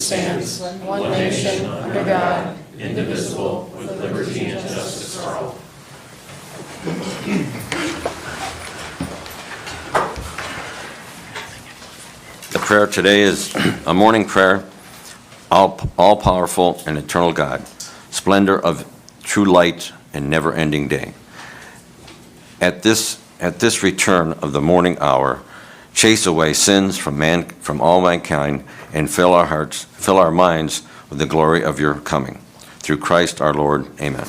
stands one nation under God, indivisible, with liberty and justice for all. The prayer today is a morning prayer. All-powerful and eternal God, splendor of true light and never-ending day. At this return of the morning hour, chase away sins from all mankind, and fill our minds with the glory of your coming. Through Christ our Lord. Amen.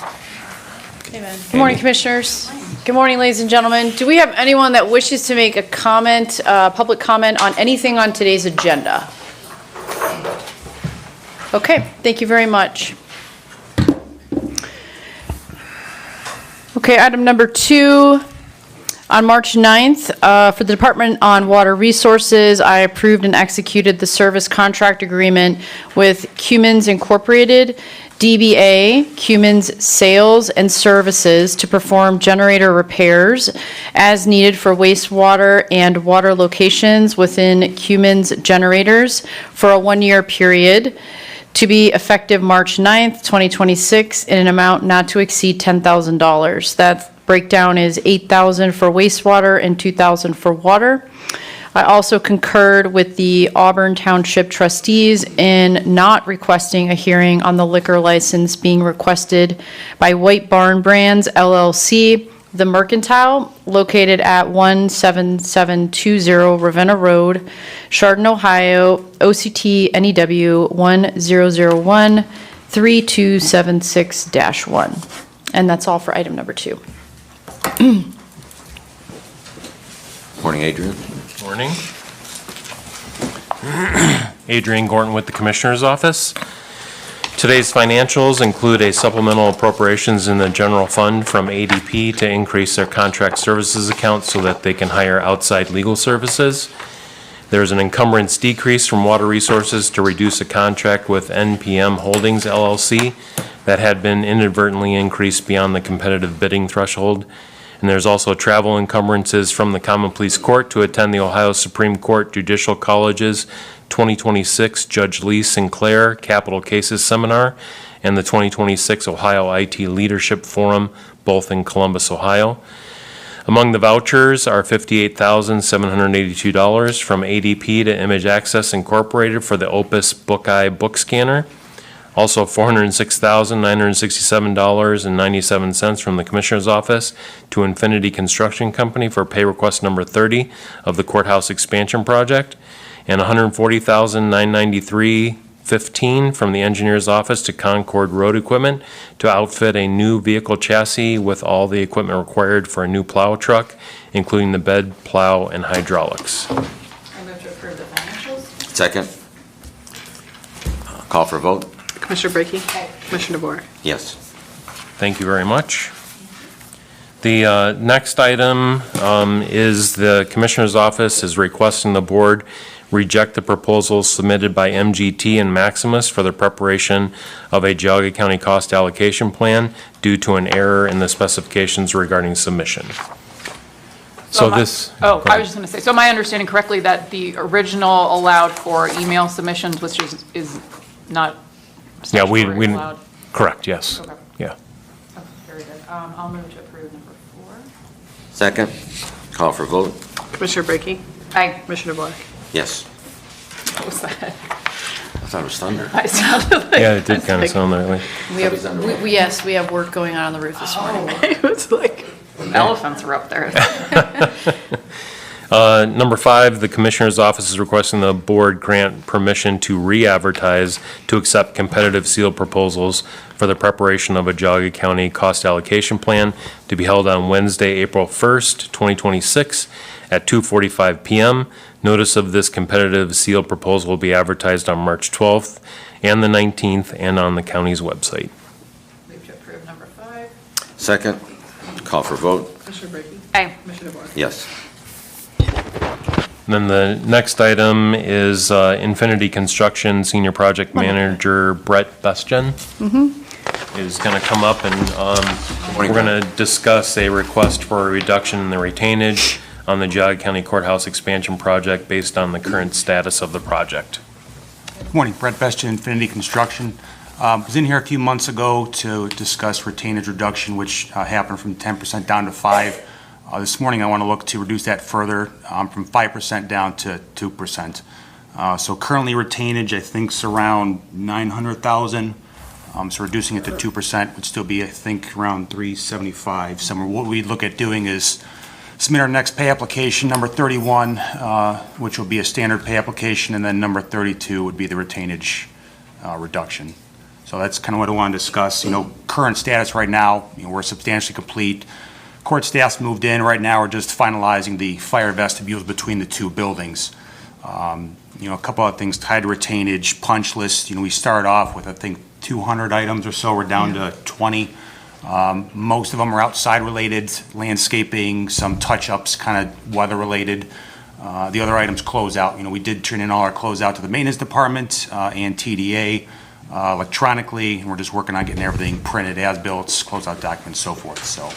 Amen. Good morning, Commissioners. Good morning, ladies and gentlemen. Do we have anyone that wishes to make a comment, public comment on anything on today's agenda? Okay, thank you very much. Okay, item number 2. On March 9th, for the Department on Water Resources, I approved and executed the service contract agreement with Cummins Incorporated, DBA, Cummins Sales and Services to perform generator repairs as needed for wastewater and water locations within Cummins generators for a 1-year period to be effective March 9th, 2026 in an amount not to exceed $10,000. That breakdown is $8,000 for wastewater and $2,000 for water. I also concurred with the Auburn Township trustees in not requesting a hearing on the liquor license being requested by White Barn Brands LLC, The Mercantile, located at 17720 Ravenna Road, Chardon, Ohio, OCT NEW 1001 3276-1. And that's all for item number 2. Morning, Adrian. Morning. Adrian Gorton with the Commissioner's Office. Today's financials include a supplemental appropriations in the general fund from ADP to increase their contract services account so that they can hire outside legal services. There's an encumbrance decrease from Water Resources to reduce a contract with NPM Holdings LLC that had been inadvertently increased beyond the competitive bidding threshold. And there's also travel encumbrances from the Common Pleas Court to attend the Ohio Supreme Court Judicial College's 2026 Judge Lee Sinclair Capital Cases Seminar and the 2026 Ohio IT Leadership Forum, both in Columbus, Ohio. Among the vouchers are $58,782 from ADP to Image Access Incorporated for the Opus Bookeye book scanner. Also $406,967.97 from the Commissioner's Office to Infinity Construction Company for pay request number 30 of the Courthouse Expansion Project, and $140,993.15 from the Engineer's Office to Concord Road Equipment to outfit a new vehicle chassis with all the equipment required for a new plow truck, including the bed, plow, and hydraulics. I move to approve the financials. Second. Call for vote. Commissioner Brackey? Commissioner DeBoer? Yes. Thank you very much. The next item is the Commissioner's Office is requesting the board reject the proposals submitted by MGT and Maximus for the preparation of a Geauga County cost allocation plan due to an error in the specifications regarding submission. I was just going to say, so am I understanding correctly that the original allowed for email submissions, which is not Yeah, we allowed? correct, yes. Okay. Yeah. Oh, very good. I'll move to approve number 4. Second. Call for vote. Commissioner Brackey? Aye. Commissioner DeBoer? Yes. What was that? I thought it was thunder. I sounded like. Yeah, it did kind of sound that way. Yes, we have work going on the roof this morning. It was like... Elephants were up there. Number 5, the Commissioner's Office is requesting the board grant permission to re-advertise to accept competitive sealed proposals for the preparation of a Geauga County cost allocation plan to be held on Wednesday, April 1st, 2026 at 2:45 p.m. Notice of this competitive sealed proposal will be advertised on March 12th and the 19th and on the county's website. Move to approve number 5. Second. Call for vote. Commissioner Brackey? Aye. Commissioner DeBoer? Yes. And then the next item is Infinity Construction Senior Project Manager Brett Bestgen is going to come up and we're going to discuss a request for a reduction in the retainage on the Geauga County Courthouse Expansion Project based on the current status of the project. Good morning, Brett Bestian, Infinity Construction. Was in here a few months ago to discuss retainage reduction, which happened from 10% down to 5%. This morning, I want to look to reduce that further from 5% down to 2%. So currently retainage, I think, is around 900,000. So reducing it to 2% would still be, I think, around 375 somewhere. What we'd look at doing is submit our next pay application, number 31, which will be a standard pay application, and then number 32 would be the retainage reduction. So that's kind of what I want to discuss. Current status right now, we're substantially complete. Court staff's moved in. Right now, we're just finalizing the fire vestibules between the two buildings. A couple of things tied to retainage, punch list. We started off with, I think, 200 items or so. We're down to 20. Most of them are outside related, landscaping, some touch-ups, kind of weather related. The other items close out. We did turn in all our close out to the maintenance department and TDA electronically, and we're just working on getting everything printed, as-built, closeout documents, so forth. So.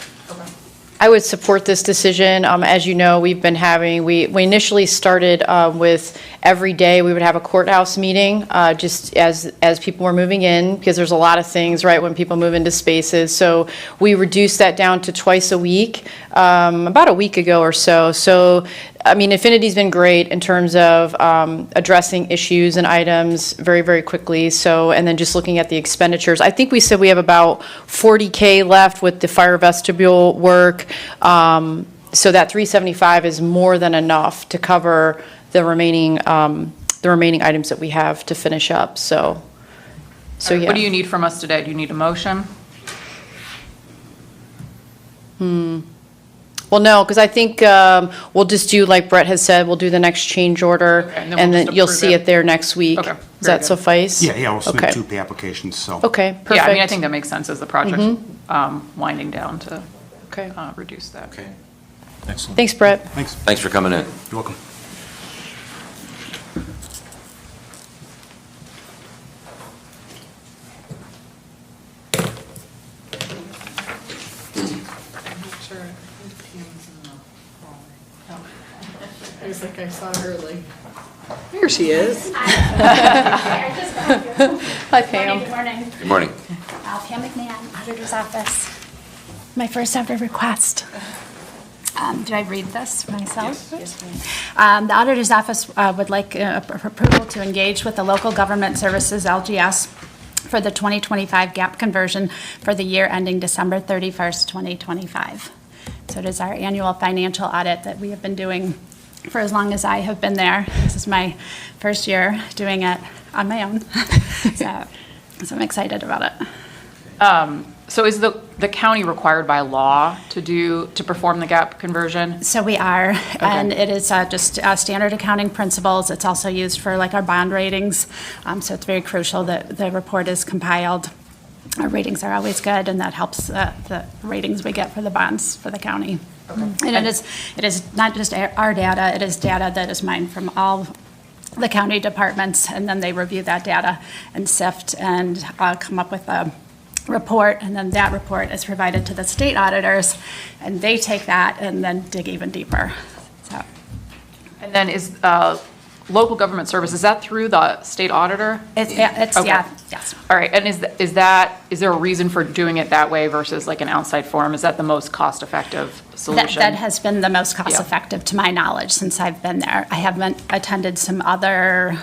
I would support this decision. As you know, we initially started with every day we would have a courthouse meeting, just as people were moving in, because there's a lot of things, right, when people move into spaces. So we reduced that down to twice a week, about a week ago or so. So, Infinity's been great in terms of addressing issues and items very, very quickly. So, and then just looking at the expenditures, I think we said we have about $40K left with the fire vestibule work. So that 375 is more than enough to cover the remaining items that we have to finish up. So yeah. What do you need from us today? Do you need a motion? Well, no, because I think we'll just do, like Brett has said, we'll do the next change order, Okay, and then and we'll then you'll just see approve it there next week. Okay, Does very that good. suffice? Yeah, we'll submit Okay. 2 pay applications, so. Okay, perfect. Yeah, I think that makes sense as the project's winding down to Okay. reduce that. Okay. Excellent. Thanks, Brett. Thanks. Thanks for coming in. You're welcome. I was like, I saw her like, there she is. Hi, Pam. Good morning. Good morning. Pam McMahon, Auditor's Office. My first ever request. Do I read this myself? Yes, ma'am. The Auditor's Office would like approval to engage with the Local Government Services, LGS, for the 2025 gap conversion for the year ending December 31st, 2025. So it is our annual financial audit that we have been doing for as long as I have been there. This is my first year doing it on my own. So I'm excited about it. So is the county required by law to perform the gap conversion? So we are, and it is just standard accounting principles. It's also used for like our bond ratings. So it's very crucial that the report is compiled. Our ratings are always good, and that helps the ratings we get for the bonds for the county. And it is not just our data, it is data that is mined from all the county departments, and then they review that data and sift and come up with a report, and then that report is provided to the state auditors, and they take that and then dig even deeper. So. And then is local government service, is that through the state auditor? It's Okay. yeah, yes. All right, and is there a reason for doing it that way versus like an outside forum? Is that the most cost-effective solution? That has been the most cost-effective to my knowledge since I've been there. I haven't attended some other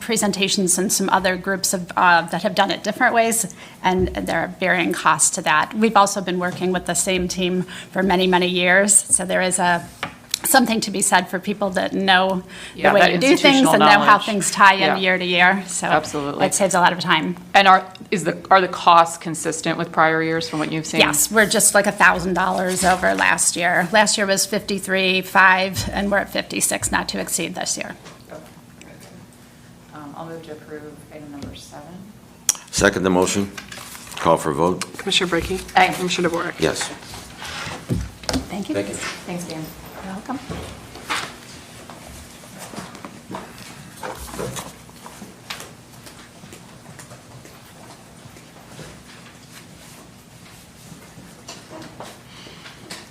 presentations and some other groups that have done it different ways, and there are varying costs to that. We've also been working with the same team for many, many years, so there is something to be said for people that know the way that to do things institutional and know how knowledge. things tie in Yeah. year to year. So Absolutely. it saves a lot of time. And are the costs consistent with prior years from what you've seen? Yes, we're just like $1,000 over last year. Last year was 53.5, and we're at 56, not to exceed this year. I'll move to approve item number 7. Second the motion. Call for a vote. Commissioner Brackey? Aye. Commissioner DeWark? Yes. Thank you. Thank you. Thanks, Dan. You're welcome.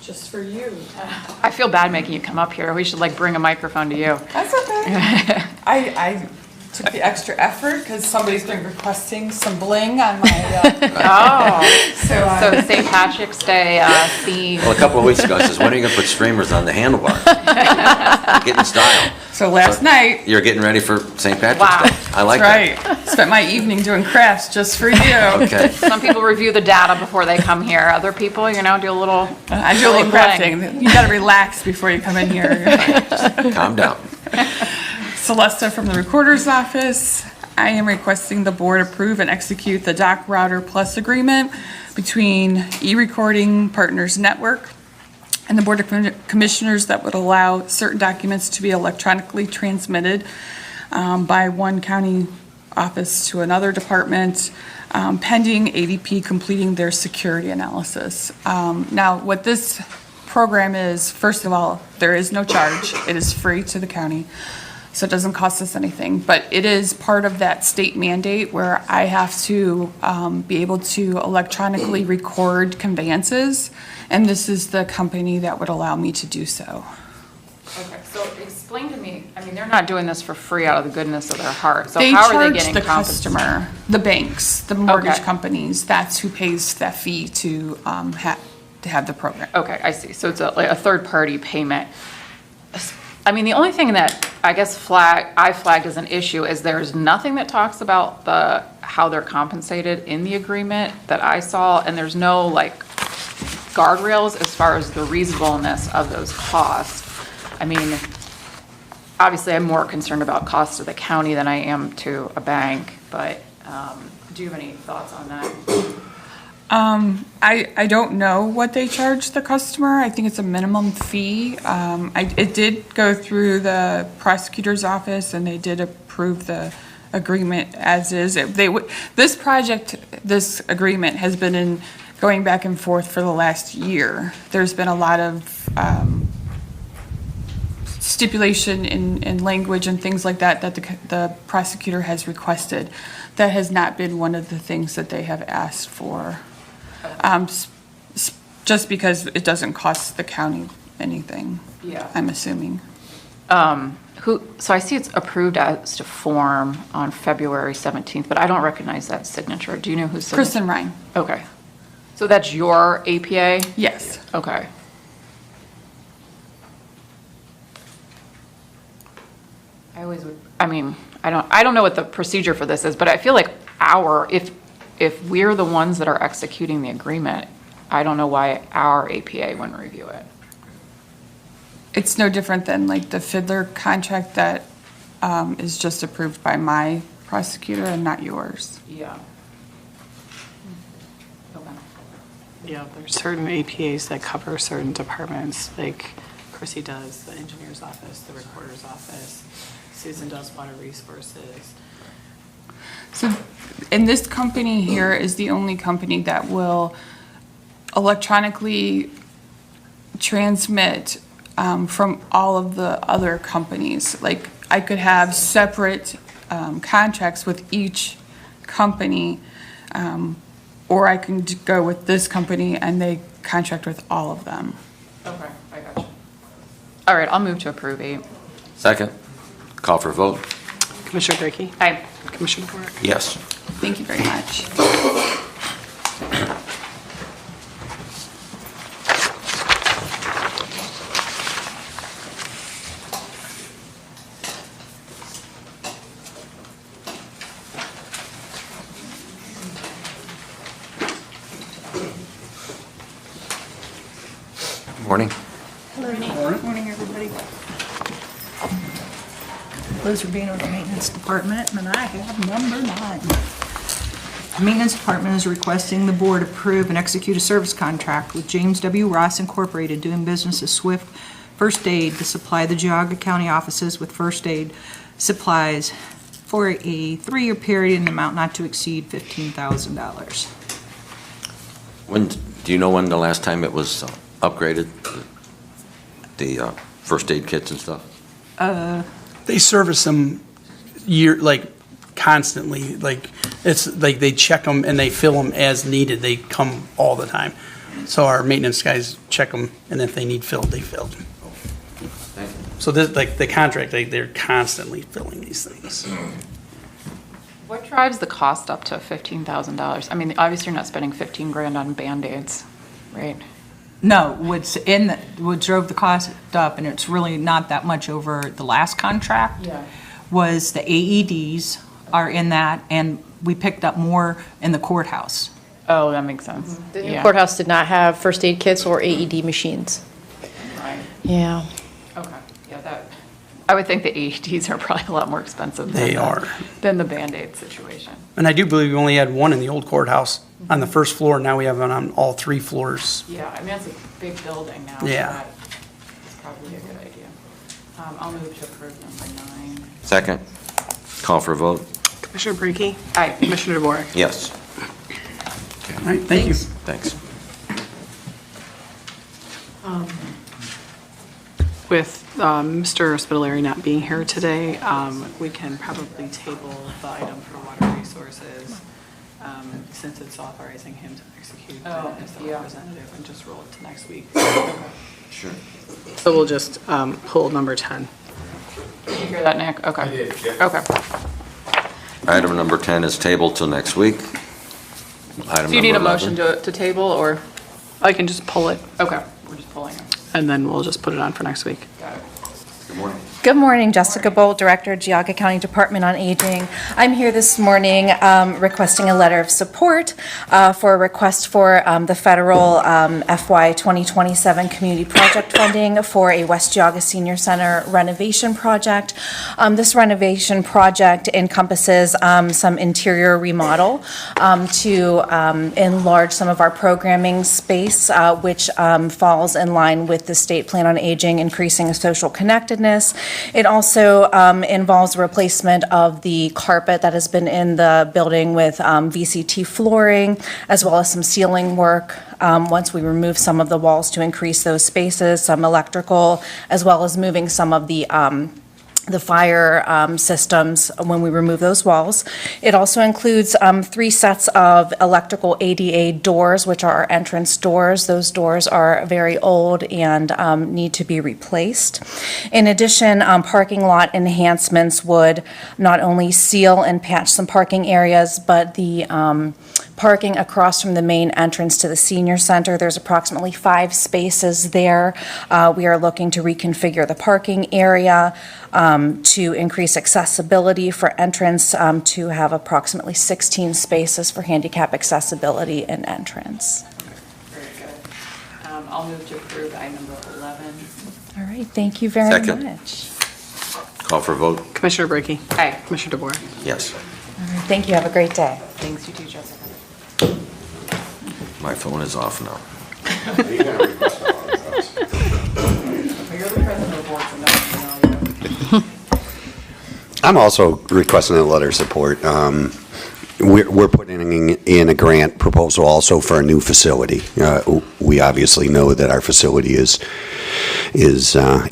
Just for you. I feel bad making you come up here. We should like bring a microphone to you. That's okay. I took the extra effort because somebody's been requesting some bling on my, Oh, so, so St. Patrick's Day theme. Well, a couple of weeks ago, I says, when are you gonna put streamers on the handlebars? Get in style. so last night, You're getting ready for St. Patrick's Wow. Day. I like that. right, spent my evening doing crafts just for you. Okay. Some people review the data before they come here. Other people, do a little. I do a little crafting. You gotta relax before you come in here. Calm down. Celesta from the Recorder's Office. I am requesting the board approve and execute the Doc Router Plus agreement between E-Recording Partners Network and the Board of Commissioners that would allow certain documents to be electronically transmitted by one county office to another department, pending ADP completing their security analysis. Now, what this program is, first of all, there is no charge. It is free to the county, so it doesn't cost us anything. But it is part of that state mandate where I have to be able to electronically record conveyances, and this is the company that would allow me to do so. Okay, so explain to me, they're not doing this for free out of the goodness of their heart. So They how are they charge getting the compensated? customer, the banks, the mortgage Okay. companies, that's who pays that fee to have the program. Okay, I see. So it's like a third-party payment. The only thing that I guess I flagged as an issue is there's nothing that talks about how they're compensated in the agreement that I saw, and there's no guardrails as far as the reasonableness of those costs. Obviously, I'm more concerned about costs to the county than I am to a bank, but do you have any thoughts on that? I don't know what they charge the customer. I think it's a minimum fee. It did go through the prosecutor's office and they did approve the agreement as is. This agreement has been going back and forth for the last year. There's been a lot of stipulation in language and things like that the prosecutor has requested. That has not been one of the things that they have asked for. Just because it doesn't cost the county anything. Yeah. I'm assuming. So I see it's approved as to form on February 17th, but I don't recognize that signature. Do you know who's signature? Kristen Ryan. Okay. So that's your APA? Yes. Okay. I always would, I don't know what the procedure for this is, but I feel like if we're the ones that are executing the agreement, I don't know why our APA wouldn't review it. It's no different than the Fiddler contract that is just approved by my prosecutor and not yours. Yeah. Okay. Yeah, there's certain APAs that cover certain departments, like Chrissy does the engineer's office, the recorder's office, Susan does water resources. So, and this company here is the only company that will electronically transmit from all of the other companies. I could have separate contracts with each company, or I can go with this company and they contract with all of them. Okay, I got you. All right, I'll move to approve 8. Second. Call for a vote. Commissioner Brackey? Aye. Commissioner Warwick? Yes. Thank you very much. Morning. Morning, everybody. Liz Rubino, the Maintenance Department, and I have number 9. The Maintenance Department is requesting the board approve and execute a service contract with James W. Ross Incorporated, doing business as Swift First Aid, to supply the Geauga County offices with first aid supplies for a 3-year period in an amount not to exceed $15,000. Do you know when the last time it was upgraded? The first aid kits and stuff? They service them constantly. It's like they check them and they fill them as needed. They come all the time. So our maintenance guys check them, and if they need filled, they fill them. So this, the contract, they're constantly filling these things. drives the cost up to $15,000? I mean, obviously you're not spending 15 grand on Band-Aids, right? No, what drove the cost up, and it's really not that much over the last contract, was the AEDs are in that, and we picked up more in the courthouse. Oh, that makes sense. The new Yeah. courthouse did not have first aid kits or AED machines. Right. Yeah. Okay, yeah, I would think the AEDs are probably a lot more expensive They are. than the Band-Aid situation. And I do believe we only had one in the old courthouse on the first floor. Now we have one on all 3 floors. Yeah, I mean, that's a big building now. so Yeah. That's probably a good idea. I'll move to approve number 9. Second. Call for a vote? Commissioner Brackey? Aye. Commissioner DeBoer? Yes. All right, thank you. Thanks. With Mr. Spitaleri not being here today, we can probably table the item for water resources, since it's authorizing him to execute as the representative, and just roll it to next week. Sure. So we'll just pull number 10. Did you hear that, Nick? Okay. I did, yeah. Okay. Item number 10 is tabled till next week. Do you need a motion to table, or? I can just pull it, Okay, we're just pulling it. and then we'll just put it on for next week. Got it. Good morning. Good morning, Jessica Bolt, Director, Geauga County Department on Aging. I'm here this morning requesting a letter of support for a request for the federal FY 2027 community project funding for a West Geauga Senior Center renovation project. This renovation project encompasses some interior remodel to enlarge some of our programming space, which falls in line with the state plan on aging, increasing social connectedness. It also involves replacement of the carpet that has been in the building with VCT flooring, as well as some ceiling work. Once we remove some of the walls to increase those spaces, some electrical, as well as moving some of the fire systems when we remove those walls. It also includes 3 sets of electrical ADA doors, which are our entrance doors. Those doors are very old and need to be replaced. In addition, parking lot enhancements would not only seal and patch some parking areas, but the parking across from the main entrance to the senior center, there's approximately 5 spaces there. We are looking to reconfigure the parking area to increase accessibility for entrance, to have approximately 16 spaces for handicap accessibility and entrance. Very good. I'll move to approve item number 11. All right, thank you very Second. much. Call for a vote? Commissioner Brackey? Aye. Commissioner DeBoer? Yes. All right, thank you, have a great day. Thanks, you too, Jessica. My phone is off now. You're the president of the board, so no, you know. I'm also requesting a letter of support. We're putting in a grant proposal also for a new facility. We obviously know that our facility is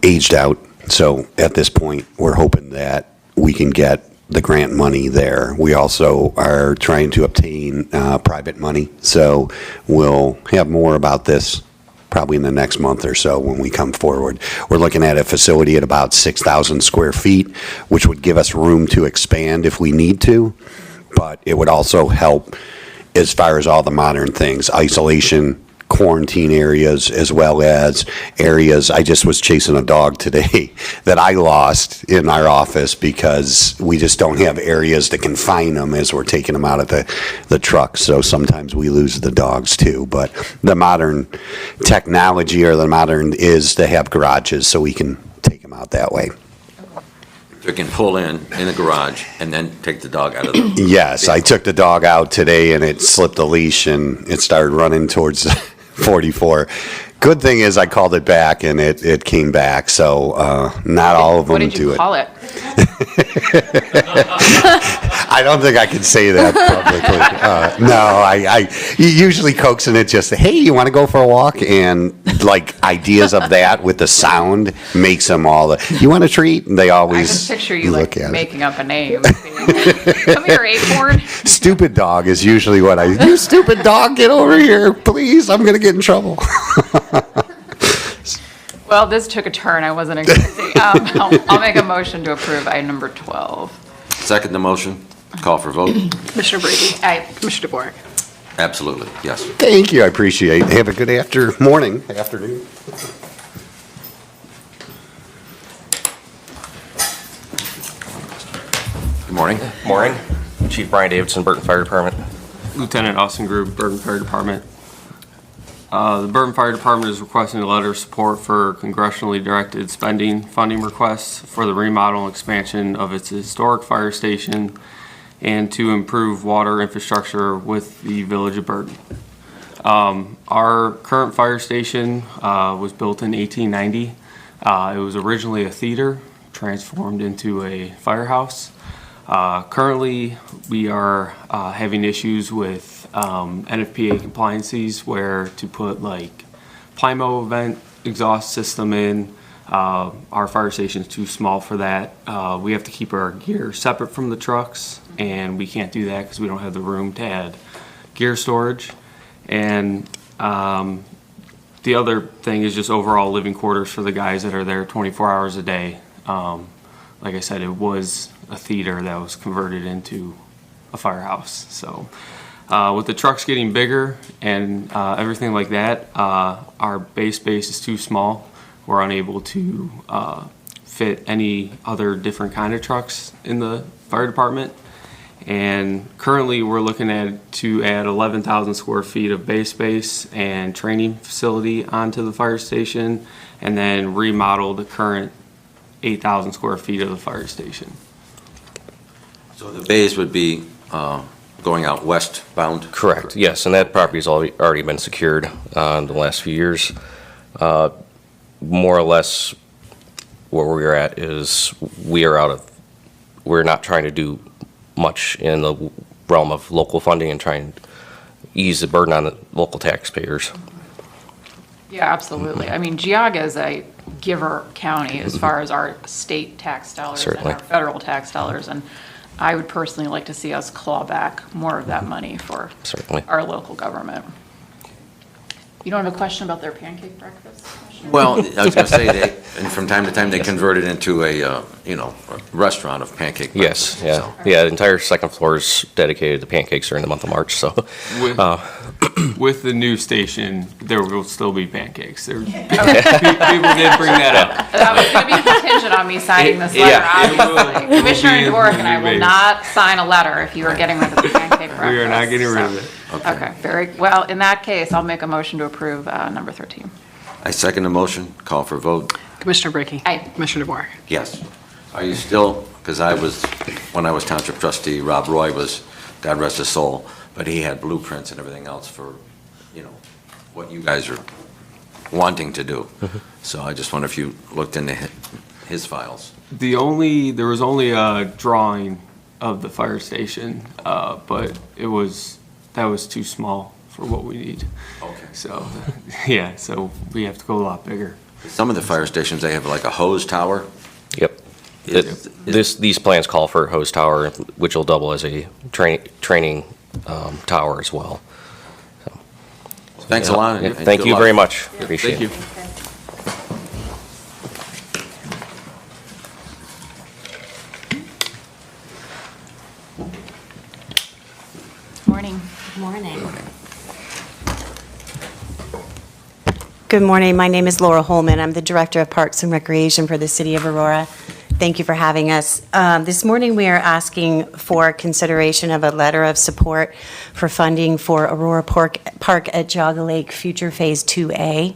aged out, so at this point, we're hoping that we can get the grant money there. We also are trying to obtain private money, so we'll have more about this probably in the next month or so when we come forward. We're looking at a facility at about 6,000 square feet, which would give us room to expand if we need to, but it would also help as far as all the modern things, isolation, quarantine areas, as well as areas. I just was chasing a dog today that I lost in our office because we just don't have areas to confine them as we're taking them out of the truck. So sometimes we lose the dogs too. But the modern technology or the modern is to have garages so we can take them out that way. You can pull in the garage and then take the dog out of the... Yes, I took the dog out today and it slipped the leash and it started running towards 44. Good thing is I called it back and it came back, so not all of them do it. What did you call it? I don't think I can say that publicly. No, I usually coaxing it just, hey, you want to go for a walk? And like ideas of that with the sound makes them all, you want a treat? And they I always can picture you look like at making up a name. Come here, Acorn. it. Stupid dog is usually what you stupid dog, get over here, please. I'm going to get in trouble. Well, this took a turn I wasn't expecting. I'll make a motion to approve item number 12. Second the motion? Call for vote? Commissioner Brady? Aye. Commissioner DeBoer? Absolutely, yes. Thank you, I appreciate it. Have a good afternoon. Good morning. Morning. Chief Brian Davidson, Burton Fire Department. Lieutenant Austin Group, Burton Fire Department. The Burton Fire Department is requesting a letter of support for congressionally directed funding requests for the remodel and expansion of its historic fire station and to improve water infrastructure with the village of Burton. Our current fire station was built in 1890. It was originally a theater, transformed into a firehouse. Currently, we are having issues with NFPA compliances where to put like Plimo vent exhaust system in. Our fire station is too small for that. We have to keep our gear separate from the trucks, and we can't do that because we don't have the room to add gear storage. And the other thing is just overall living quarters for the guys that are there 24 hours a day. Like I said, it was a theater that was converted into a firehouse. So with the trucks getting bigger and everything like that, our base space is too small. We're unable to fit any other different kind of trucks in the fire department. And currently we're looking at to add 11,000 square feet of base space and training facility onto the fire station, and then remodel the current 8,000 square feet of the fire station. So the bays would be going out westbound? Correct, yes, and that property's already been secured in the last few years. More or less where we're at is we're not trying to do much in the realm of local funding and trying to ease the burden on the local taxpayers. Yeah, absolutely. I mean, Geauga is a giver county as far as our state tax dollars and Certainly. our federal tax dollars. And I would personally like to see us claw back more of that money for Certainly. our local government. You don't have a question about their pancake breakfast? Well, I was going to say, and from time to time, they convert it into a restaurant of pancake breakfast. Yes, yeah. Yeah, the entire second floor is dedicated to pancakes during the month of March, so. With the new station, there will still be pancakes. People did bring that up. That was going to be contingent on me signing this letter, obviously. Commissioner Dvorak and I will not sign a letter if you are getting rid of the pancake breakfast. We are not getting rid of it. Okay, very well. In that case, I'll make a motion to approve number 13. I second the motion. Call for vote. Commissioner Brady? Aye. Commissioner DeBoer? Yes. Are you still, because when I was township trustee, Rob Roy was, God rest his soul, but he had blueprints and everything else for, what you guys are wanting to do. So I just wonder if you looked into his files. There was only a drawing of the fire station, but that was too small for what we need. Okay. So, yeah, so we have to go a lot bigger. Some of the fire stations, they have like a hose tower. Yep. These plans call for a hose tower, which will double as a training tower as well. So, Thanks a lot. yeah, thank you very much. Appreciate Thank it. you. Morning. Morning. Good morning. My name is Laura Holman. I'm the Director of Parks and Recreation for the City of Aurora. Thank you for having us. This morning, we are asking for consideration of a letter of support for funding for Aurora Park at Geauga Lake Future Phase 2A.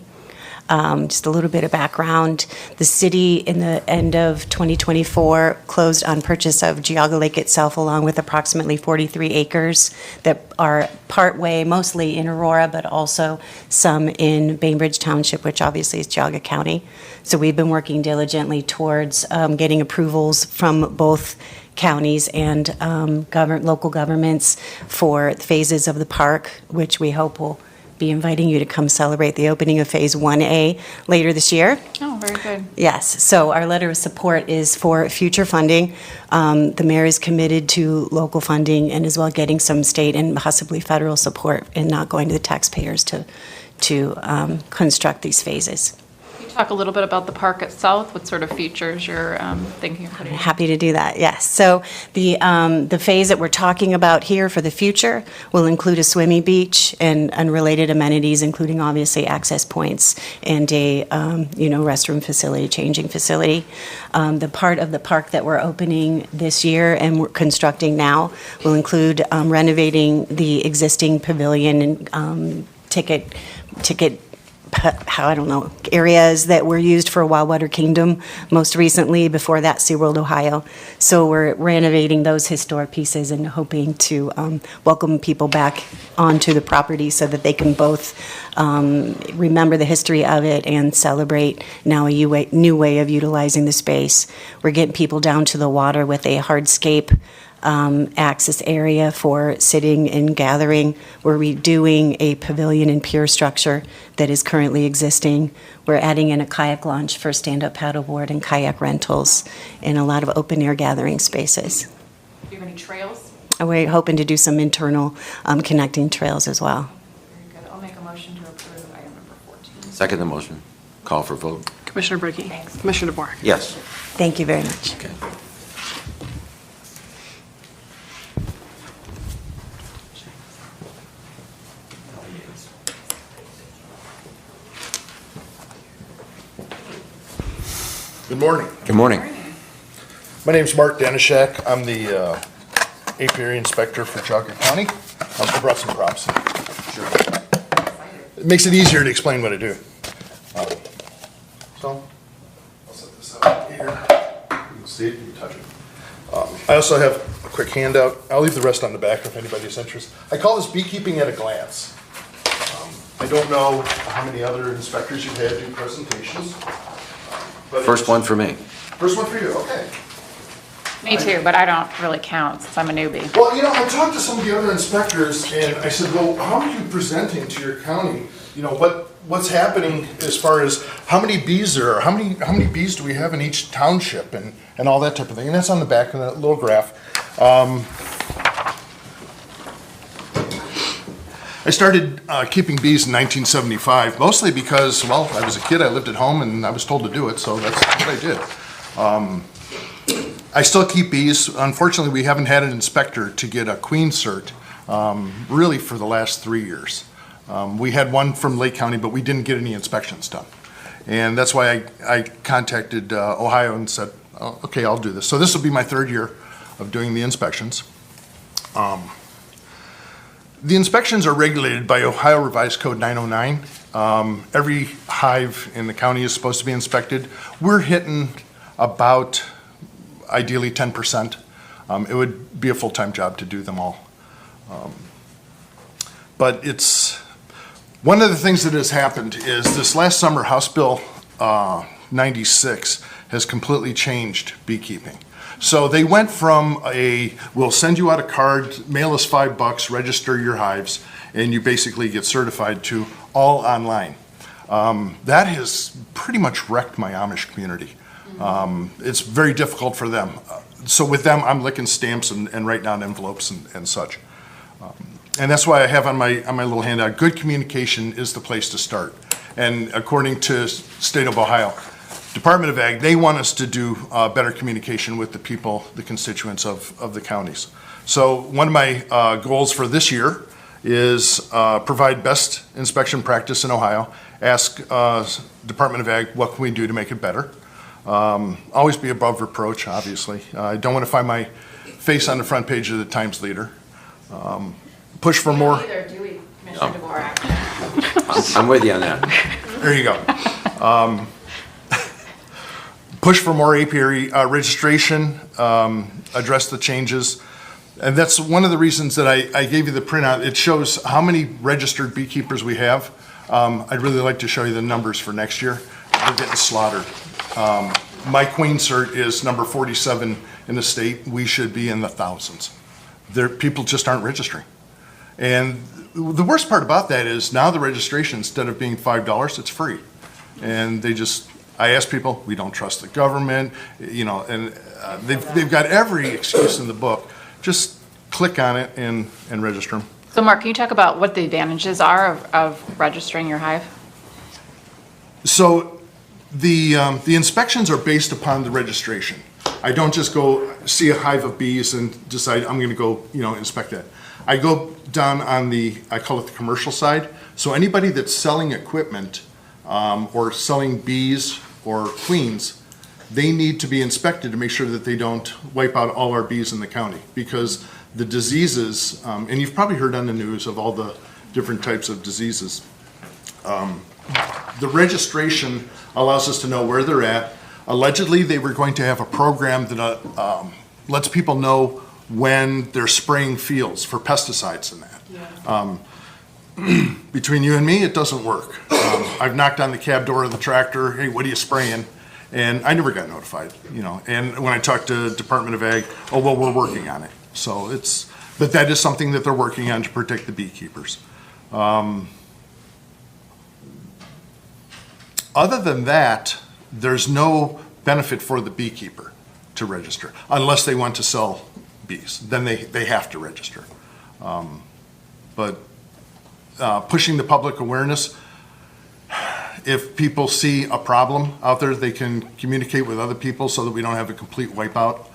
Just a little bit of background. The city, in the end of 2024, closed on purchase of Geauga Lake itself, along with approximately 43 acres that are partway, mostly in Aurora, but also some in Bainbridge Township, which obviously is Geauga County. So we've been working diligently towards getting approvals from both counties and local governments for phases of the park, which we hope will be inviting you to come celebrate the opening of Phase 1A later this year. Oh, very good. Yes, so our letter of support is for future funding. The mayor is committed to local funding and as well getting some state and possibly federal support and not going to the taxpayers to construct these phases. Future Talk a little bit about the park itself, what sort of features you're thinking of putting in? Happy to do that, yes. So the phase that we're talking about here for the future will include a swimming beach and unrelated amenities, including obviously access points and a, restroom facility, changing facility. The part of the park that we're opening this year and we're constructing now will include renovating the existing pavilion and ticket areas that were used for Wildwater Kingdom most recently, before that SeaWorld Ohio. So we're renovating those historic pieces and hoping to welcome people back onto the property so that they can both remember the history of it and celebrate now a new way of utilizing the space. We're getting people down to the water with a hardscape access area for sitting and gathering. We're redoing a pavilion and pier structure that is currently existing. We're adding in a kayak launch for stand-up paddleboard and kayak rentals and a lot of open-air gathering spaces. Do you have any trails? And we're hoping to do some internal connecting trails as well. Very good. I'll make a motion to approve item number 14. Second the motion. Call for vote. Commissioner Brackey. Thanks. Commissioner DeBoer. Yes. Thank you very much. Okay. Good morning. Good morning. My name's Mark Danishak. I'm the apiary inspector for Geauga County. I brought some props. It makes it easier to explain what I do. So, I'll set this out here. You can see it, you can touch it. I also have a quick handout. I'll leave the rest on the back if anybody's interested. I call this beekeeping at a glance. I don't know how many other inspectors you've had do presentations. First one for me. First one for you, okay. Me too, but I don't really count since I'm a newbie. Well, I talked to some of the other inspectors and I said, well, how are you presenting to your county? What's happening as far as how many bees there are, how many bees do we have in each township and all that type of thing. And that's on the back of that little graph. I started keeping bees in 1975, mostly because, well, I was a kid, I lived at home, and I was told to do it, so that's what I did. I still keep bees. Unfortunately, we haven't had an inspector to get a queen cert, really for the last 3 years. We had one from Lake County, but we didn't get any inspections done. And that's why I contacted Ohio and said, oh, okay, I'll do this. So this will be my 3rd year of doing the inspections. The inspections are regulated by Ohio Revised Code 909. Every hive in the county is supposed to be inspected. We're hitting about, ideally, 10%. It would be a full-time job to do them all. But it's, one of the things that has happened is this last summer, House Bill 96 has completely changed beekeeping. So they went from we'll send you out a card, mail us $5, register your hives, and you basically get certified, to all online. That has pretty much wrecked my Amish community. It's very difficult for them. So with them, I'm licking stamps and writing down envelopes and such. And that's why I have on my little handout, good communication is the place to start. And according to State of Ohio, Department of Ag, they want us to do better communication with the people, the constituents of the counties. So one of my goals for this year is provide best inspection practice in Ohio, ask Department of Ag, what can we do to make it better? Always be above reproach, obviously. I don't want to find my face on the front page of the Times Leader. Push for more. Neither do we, Commissioner DeBoer. I'm with you on that. There you go. Push for more apiary registration, address the changes. And that's one of the reasons that I gave you the printout. It shows how many registered beekeepers we have. I'd really like to show you the numbers for next year. We're getting slaughtered. My queen cert is number 47 in the state. We should be in the thousands. People just aren't registering. And the worst part about that is now the registration, instead of being $5, it's free. And I ask people, we don't trust the government, and they've got every excuse in the book. Just click on it and register them. So Mark, can you talk about what the advantages are of registering your hive? So The inspections are based upon the registration. I don't just go see a hive of bees and decide I'm going to go, inspect that. I go down on I call it the commercial side. So anybody that's selling equipment or selling bees or queens, they need to be inspected to make sure that they don't wipe out all our bees in the county, because the diseases, and you've probably heard on the news of all the different types of diseases. The registration allows us to know where they're at. Allegedly, they were going to have a program that lets people know when they're spraying fields for pesticides and that. Between you and me, it doesn't work. I've knocked on the cab door of the tractor, hey, what are you spraying? And I never got notified, And when I talked to Department of Ag, oh, well, we're working on it. So but that is something that they're working on to protect the beekeepers. Other than that, there's no benefit for the beekeeper to register unless they want to sell bees. Then they have to register. But pushing the public awareness, if people see a problem out there, they can communicate with other people so that we don't have a complete wipeout.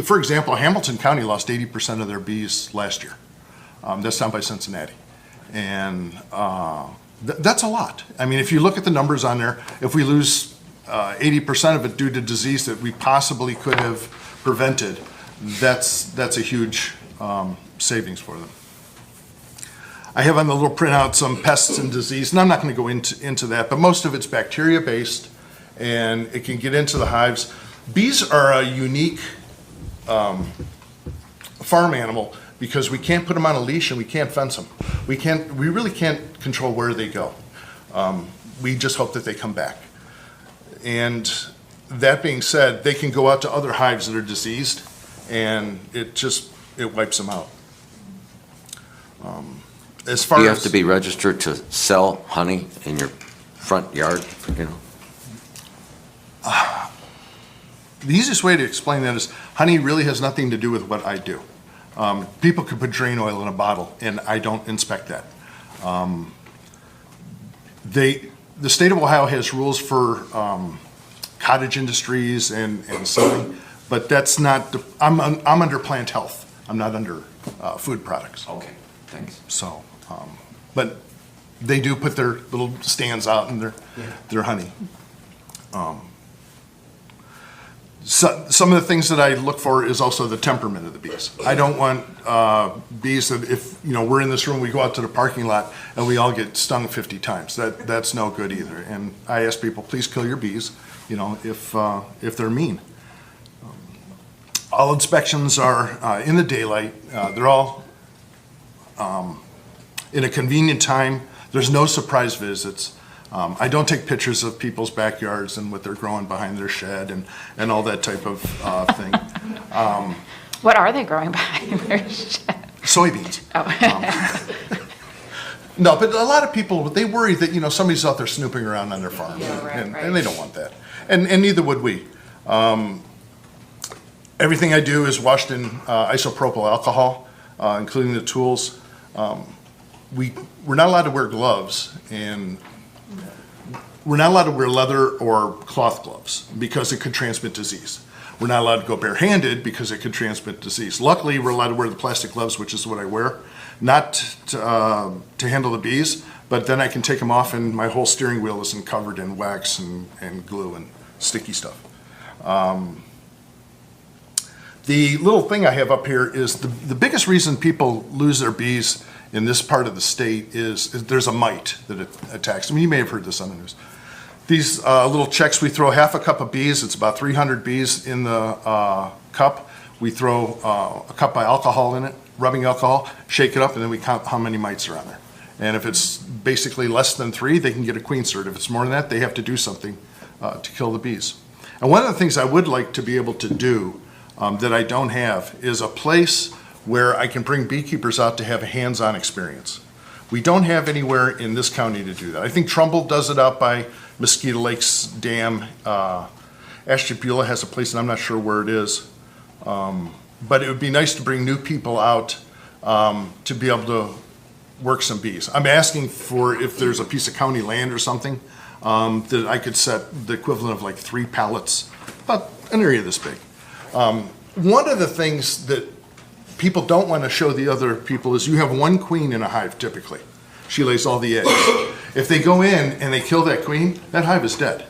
For example, Hamilton County lost 80% of their bees last year. That's down by Cincinnati. And that's a lot. I mean, if you look at the numbers on there, if we lose 80% of it due to disease that we possibly could have prevented, that's a huge savings for them. I have on the little printout some pests and disease, and I'm not going to go into that, but most of it's bacteria-based, and it can get into the hives. Bees are a unique farm animal because we can't put them on a leash and we can't fence them. We really can't control where they go. We just hope that they come back. And that being said, they can go out to other hives that are diseased, and it wipes them out. As far Do you as have to be registered to sell honey in your front yard, The easiest way to explain that is honey really has nothing to do with what I do. People could put drain oil in a bottle, and I don't inspect that. The state of Ohio has rules for cottage industries and selling, but that's not, I'm under plant health. I'm not under food products. Okay, thanks. So, but they do put their little stands out and their honey. So, some of the things that I look for is also the temperament of the bees. I don't want bees that if, we're in this room, we go out to the parking lot and we all get stung 50 times. That's no good either. And I ask people, please kill your bees, if they're mean. All inspections are in the daylight. They're all in a convenient time. There's no surprise visits. I don't take pictures of people's backyards and what they're growing behind their shed and all that type of thing. What are they growing behind their shed? Soybeans. Oh. No, but a lot of people, they worry that, somebody's out there snooping around on their farm. Yeah, right, and they don't want that. And neither would we. Everything I do is washed in isopropyl alcohol, including the tools. We're not allowed to wear gloves, and we're not allowed to wear leather or cloth gloves because it could transmit disease. We're not allowed to go barehanded because it could transmit disease. Luckily, we're allowed to wear the plastic gloves, which is what I wear, not to handle the bees, but then I can take them off and my whole steering wheel isn't covered in wax and glue and sticky stuff. The little thing I have up here is the biggest reason people lose their bees in this part of the state is there's a mite that attacks them. You may have heard this on the news. These little checks, we throw half a cup of bees. It's about 300 bees in the cup. We throw a cup of alcohol in it, rubbing alcohol, shake it up, and then we count how many mites are on there. And if it's basically less than 3, they can get a queen cert. If it's more than that, they have to do something to kill the bees. And one of the things I would like to be able to do that I don't have is a place where I can bring beekeepers out to have a hands-on experience. We don't have anywhere in this county to do that. I think Trumbull does it out by Mosquito Lakes Dam. Ashtabula has a place, and I'm not sure where it is. But it would be nice to bring new people out to be able to work some bees. I'm asking for if there's a piece of county land or something that I could set the equivalent of like 3 pallets, about an area this big. One of the things that people don't want to show the other people is you have one queen in a hive typically. She lays all the eggs. If they go in and they kill that queen, that hive is dead.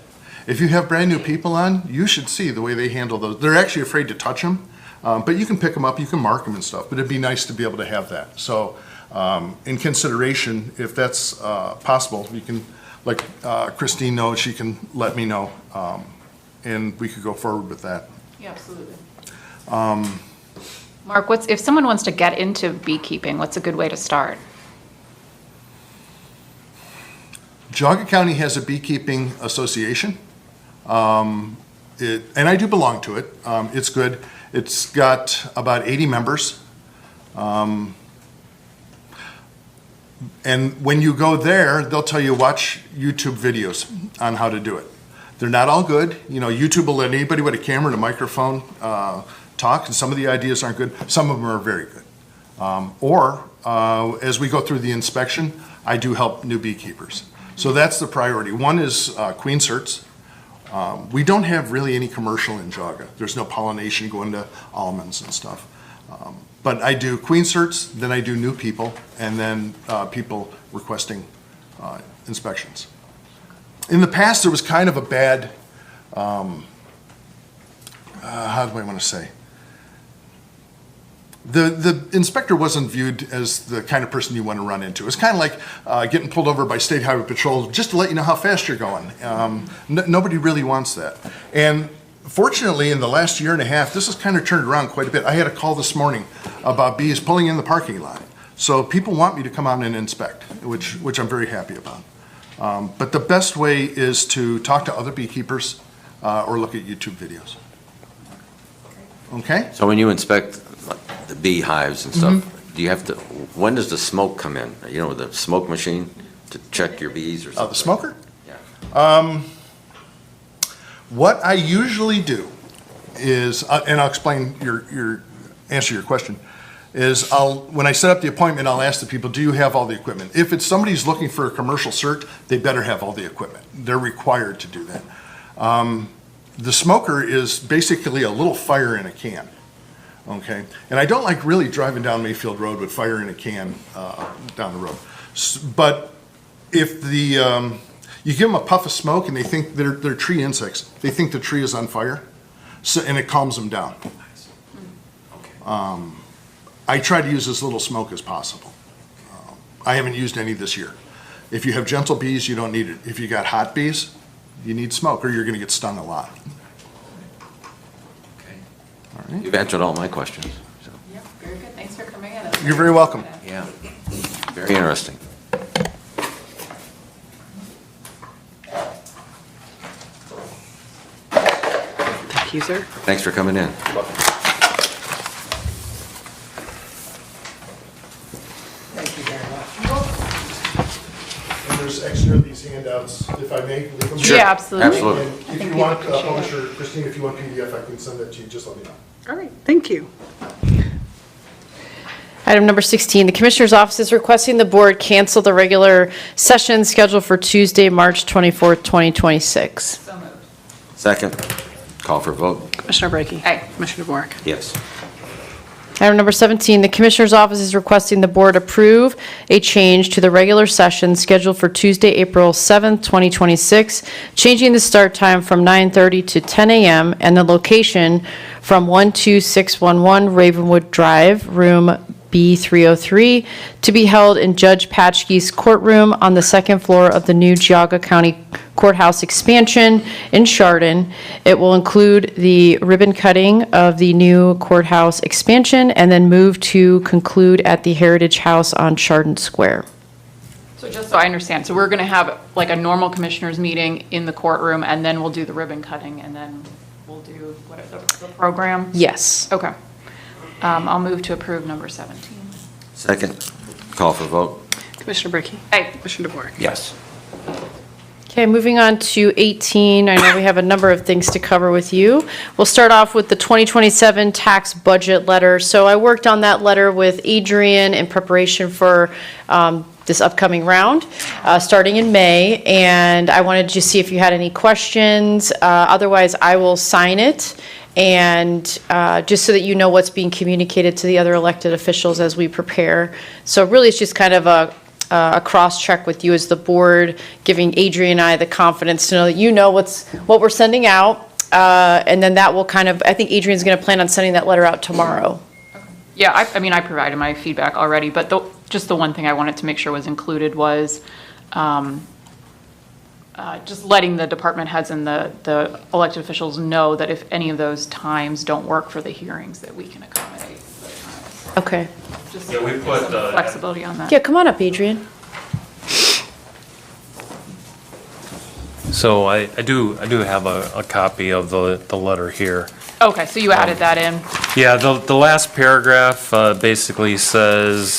If you have brand new people on, you should see the way they handle those. They're actually afraid to touch them, but you can pick them up, you can mark them and stuff, but it'd be nice to be able to have that. So in consideration, if that's possible, you can let Christine know, she can let me know, and we could go forward with that. Yeah, absolutely. Mark, if someone wants to get into beekeeping, what's a good way to start? Geauga County has a beekeeping association, and I do belong to it. It's good. It's got about 80 members. And when you go there, they'll tell you watch YouTube videos on how to do it. They're not all good. You know, YouTube will let anybody with a camera and a microphone talk, and some of the ideas aren't good. Some of them are very good. As we go through the inspection, I do help new beekeepers. So that's the priority. One is queen certs. We don't have really any commercial in Geauga. There's no pollination going to almonds and stuff. But I do queen certs, then I do new people, and then people requesting inspections. In the past, there was kind of a bad, how do I want to say? The inspector wasn't viewed as the kind of person you want to run into. It's kind of like getting pulled over by State Highway Patrol just to let you know how fast you're going. Nobody really wants that. And fortunately, in the last year and a half, this has kind of turned around quite a bit. I had a call this morning about bees pulling in the parking lot. So people want me to come out and inspect, which I'm very happy about. But the best way is to talk to other beekeepers or look at YouTube videos. Okay? So when you inspect like, the beehives and stuff, do you have to, when does the smoke come in? You know, with the smoke machine to check your bees or something? The smoker? Yeah. What I usually do is, and I'll explain answer your question, is when I set up the appointment, I'll ask the people, do you have all the equipment? If it's somebody's looking for a commercial cert, they better have all the equipment. They're required to do that. The smoker is basically a little fire in a can, okay? And I don't like really driving down Mayfield Road with fire in a can down the road. But if you give them a puff of smoke and they think they're tree insects, they think the tree is on fire, and it calms them down. I try to use as little smoke as possible. I haven't used any this year. If you have gentle bees, you don't need it. If you got hot bees, you need smoke or you're going to get stung a lot. Okay. All right. You've answered all my questions. So. Yep, very good. Thanks for coming in. You're very welcome. Yeah, very interesting. Thank you, sir. Thanks for coming in. Thank you very much. And there's extra of these handouts, if I may. leave them? Sure. Yeah, absolutely. Absolutely. And if you want, Publisher Christine, if you want PDF, I can send that to you. Just let me know. All right, thank you. Item number 16, the Commissioner's Office is requesting the Board cancel the regular session scheduled for Tuesday, March 24th, 2026. So moved. Second, call for vote. Commissioner Brackey. Aye. Commissioner DeWark. Yes. Item number 17, the Commissioner's Office is requesting the Board approve a change to the regular session scheduled for Tuesday, April 7th, 2026, changing the start time from 9:30 to 10 a.m. and the location from 12611 Ravenwood Drive, room B303, to be held in Judge Patchke's courtroom on the second floor of the new Geauga County Courthouse expansion in Chardon. It will include the ribbon cutting of the new courthouse expansion and then move to conclude at the Heritage House on Chardon Square. So just so I understand, so we're going to have like a normal commissioners meeting in the courtroom, and then we'll do the ribbon cutting, and then we'll do the program? Yes. Okay. I'll move to approve number 17. Second, call for vote. Commissioner Brackey. Aye. Commissioner DeWark. Yes. Okay, moving on to 18. I know we have a number of things to cover with you. We'll start off with the 2027 tax budget letter. So I worked on that letter with Adrian in preparation for this upcoming round, starting in May, and I wanted to see if you had any questions. Otherwise, I will sign it, and just so that you know what's being communicated to the other elected officials as we prepare. So really, it's just kind of a cross-check with you as the board, giving Adrian and I the confidence to know that you know what we're sending out, and then that will kind of, I think Adrian's going to plan on sending that letter out tomorrow. Yeah, I mean, I provided my feedback already, but just the one thing I wanted to make sure was included was just letting the department heads and the elected officials know that if any of those times don't work for the hearings, that we can accommodate those times. Okay. Just Yeah, we put, some flexibility on that. Yeah, come on up, Adrian. So I do have a copy of the letter here. Okay, so you added that in. Yeah, the last paragraph basically says,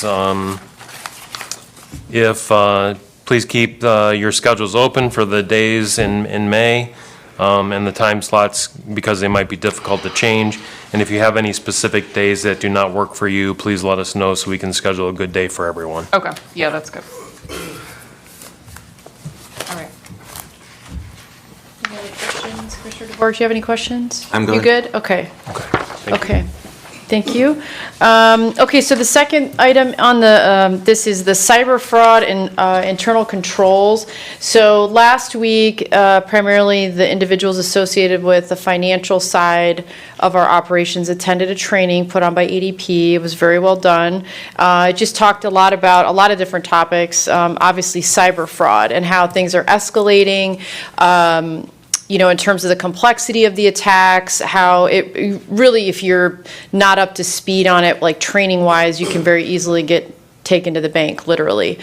please keep your schedules open for the days in May and the time slots because they might be difficult to change. And if you have any specific days that do not work for you, please let us know so we can schedule a good day for everyone. Okay, yeah, that's good. All right. Any other questions, Commissioner DeBoer? Do you have any questions? I'm good. You good? Okay. Thank you. Okay. Thank you. Okay, so the second item on the, this is the cyber fraud and internal controls. So last week, primarily the individuals associated with the financial side of our operations attended a training put on by ADP. It was very well done. It just talked a lot about a lot of different topics, obviously cyber fraud and how things are escalating. You know, in terms of the complexity of the attacks, how it really, if you're not up to speed on it, like training-wise, you can very easily get taken to the bank, literally.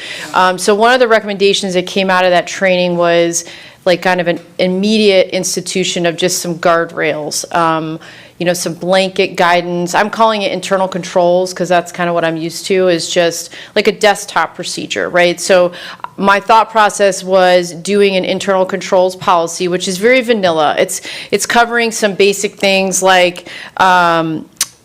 So one of the recommendations that came out of that training was like kind of an immediate institution of just some guardrails. You know, some blanket guidance. I'm calling it internal controls because that's kind of what I'm used to, is just like a desktop procedure, right? So my thought process was doing an internal controls policy, which is very vanilla. It's covering some basic things like,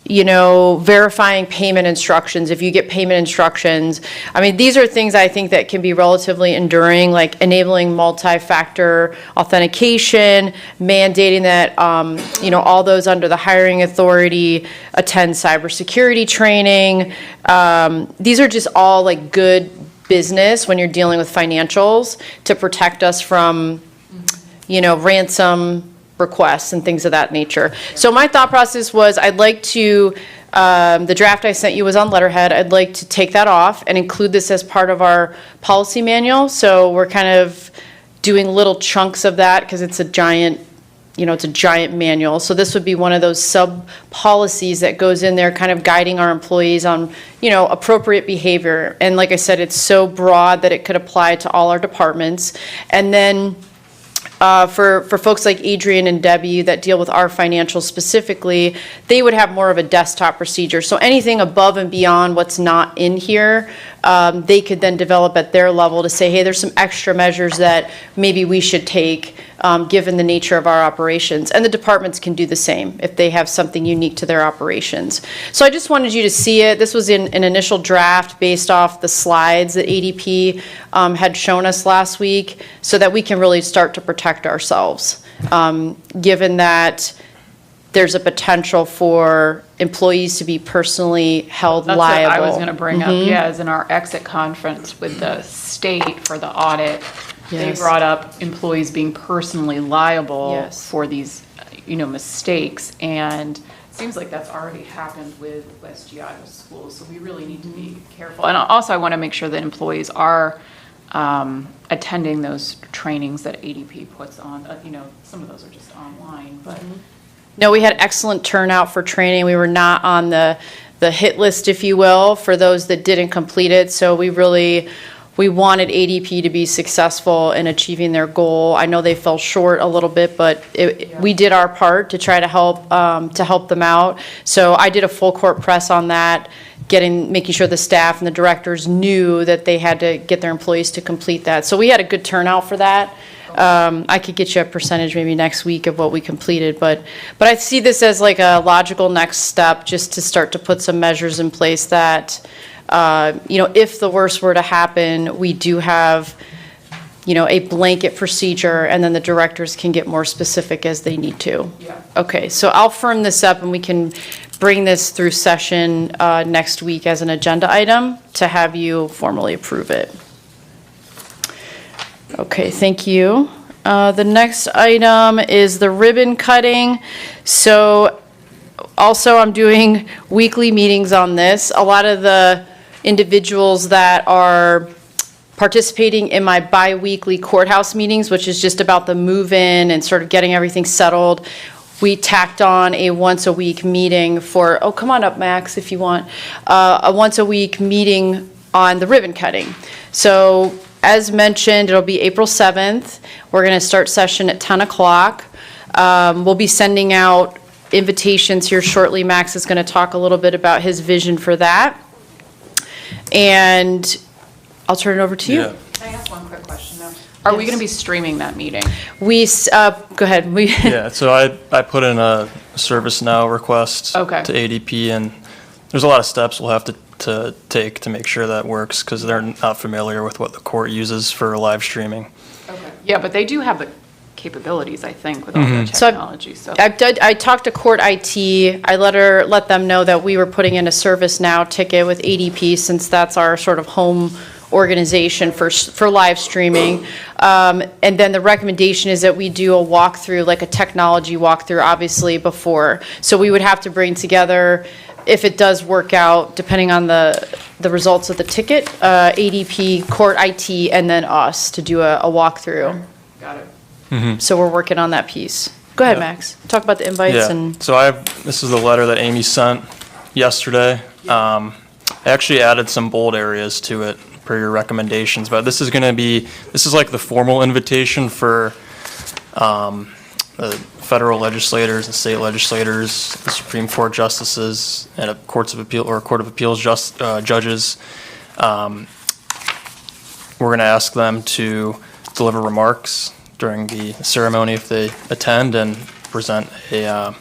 you know, verifying payment instructions. If you get payment instructions, I mean, these are things I think that can be relatively enduring, like enabling multi-factor authentication, mandating that, you know, all those under the hiring authority attend cybersecurity training. These are just all like good business when you're dealing with financials to protect us from, you know, ransom requests and things of that nature. So my thought process was I'd like to, the draft I sent you was on letterhead. I'd like to take that off and include this as part of our policy manual. So we're kind of doing little chunks of that because it's a giant, you know, it's a giant manual. So this would be one of those sub-policies that goes in there kind of guiding our employees on, you know, appropriate behavior. And like I said, it's so broad that it could apply to all our departments. And then for folks like Adrian and Debbie that deal with our financials specifically, they would have more of a desktop procedure. So anything above and beyond what's not in here, they could then develop at their level to say, hey, there's some extra measures that maybe we should take given the nature of our operations. And the departments can do the same if they have something unique to their operations. So I just wanted you to see it. This was in an initial draft based off the slides that ADP had shown us last week so that we can really start to protect ourselves, given that there's a potential for employees to be personally held liable. That's what I was going to bring up, yeah, as in our exit conference with the state for the audit. They Yes. brought up employees being personally liable Yes. for these, you know, mistakes. And it seems like that's already happened with West Geauga schools. So we really need to be careful. And also I want to make sure that employees are attending those trainings that ADP puts on. You know, some of those are just online, but. No, we had excellent turnout for training. We were not on the hit list, if you will, for those that didn't complete it. So we wanted ADP to be successful in achieving their goal. I know they fell short a little bit, but we did our part to try to help them out. So I did a full court press on that, making sure the staff and the directors knew that they had to get their employees to complete that. So we had a good turnout for that. I could get you a percentage maybe next week of what we completed, but I see this as like a logical next step just to start to put some measures in place that If the worst were to happen, we do have, a blanket procedure, and then the directors can get more specific as they need to. Yeah. Okay, so I'll firm this up, and we can bring this through session next week as an agenda item to have you formally approve it. Okay, thank you. The next item is the ribbon cutting. So also, I'm doing weekly meetings on this. A lot of the individuals that are participating in my bi-weekly courthouse meetings, which is just about the move-in and sort of getting everything settled, we tacked on a once-a-week meeting for, oh, come on up, Max, if you want, a once-a-week meeting on the ribbon cutting. So as mentioned, it'll be April 7th. We're going to start session at 10 o'clock. We'll be sending out invitations here shortly. Max is going to talk a little bit about his vision for that. And I'll turn it over to you. Can I ask one quick question, though? Are we going to be streaming that meeting? Go ahead. Yeah, so I put in a ServiceNow request to ADP, and there's a lot of steps we'll have to take to make sure that works, because they're not familiar with what the court uses for live streaming. Okay. Yeah, but they do have the capabilities, I think, with all the technology. I talked to court IT. I let them know that we were putting in a ServiceNow ticket with ADP, since that's our sort of home organization for live streaming. And then the recommendation is that we do a walkthrough, like a technology walkthrough, obviously, before. So we would have to bring together, if it does work out, depending on the results of the ticket, ADP, court IT, and then us to do a walkthrough. Got it. Mm-hmm. So we're working on that piece. Go ahead, Max. Talk about the invites and. So this is the letter that Amy sent yesterday. I actually added some bold areas to it per your recommendations, but this is like the formal invitation for the federal legislators and state legislators, the Supreme Court justices, and courts of appeal or Court of Appeals judges. We're going to ask them to deliver remarks during the ceremony if they attend, and present a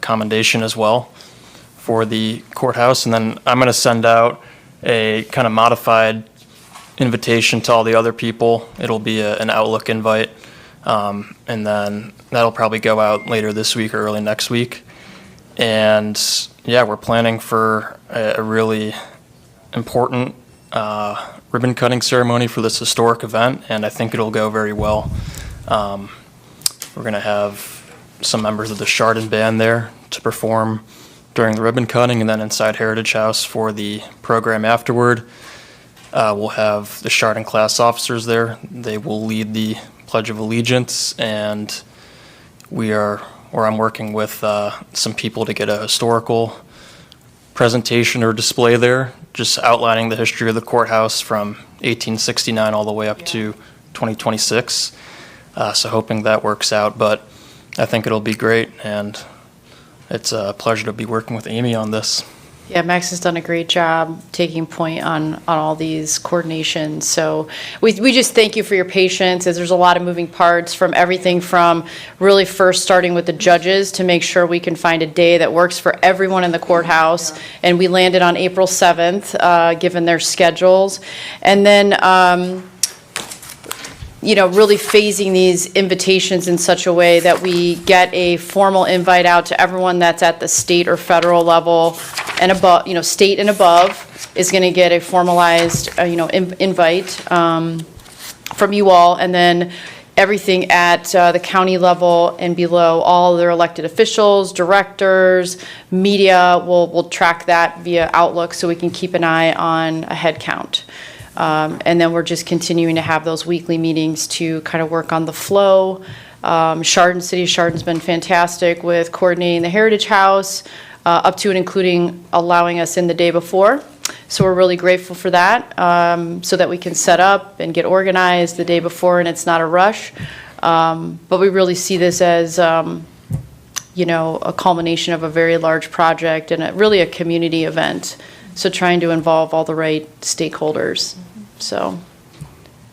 commendation as well for the courthouse. And then I'm going to send out a kind of modified invitation to all the other people. It'll be an Outlook invite, and then that'll probably go out later this week or early next week. And yeah, we're planning for a really important ribbon cutting ceremony for this historic event, and I think it'll go very well. We're going to have some members of the Chardon Band there to perform during the ribbon cutting, and then inside Heritage House for the program afterward. We'll have the Chardon class officers there. They will lead the Pledge of Allegiance, and I'm working with some people to get a historical presentation or display there, just outlining the history of the courthouse from 1869 all the way up to 2026. So hoping that works out, but I think it'll be great, and it's a pleasure to be working with Amy on this. Yeah, Max has done a great job taking point on all these coordinations. So we just thank you for your patience, as there's a lot of moving parts, from everything from really first starting with the judges to make sure we can find a day that works for everyone in the courthouse. And we landed on April 7th, given their schedules. And then, really phasing these invitations in such a way that we get a formal invite out to everyone that's at the state or federal level and above, state and above is going to get a formalized, invite from you all. And then everything at the county level and below, all their elected officials, directors, media, we'll track that via Outlook so we can keep an eye on a head count. And then we're just continuing to have those weekly meetings to kind of work on the flow. Chardon's been fantastic with coordinating the Heritage House, up to and including allowing us in the day before. So we're really grateful for that, so that we can set up and get organized the day before and it's not a rush. But we really see this as, a culmination of a very large project and really a community event. So trying to involve all the right stakeholders. So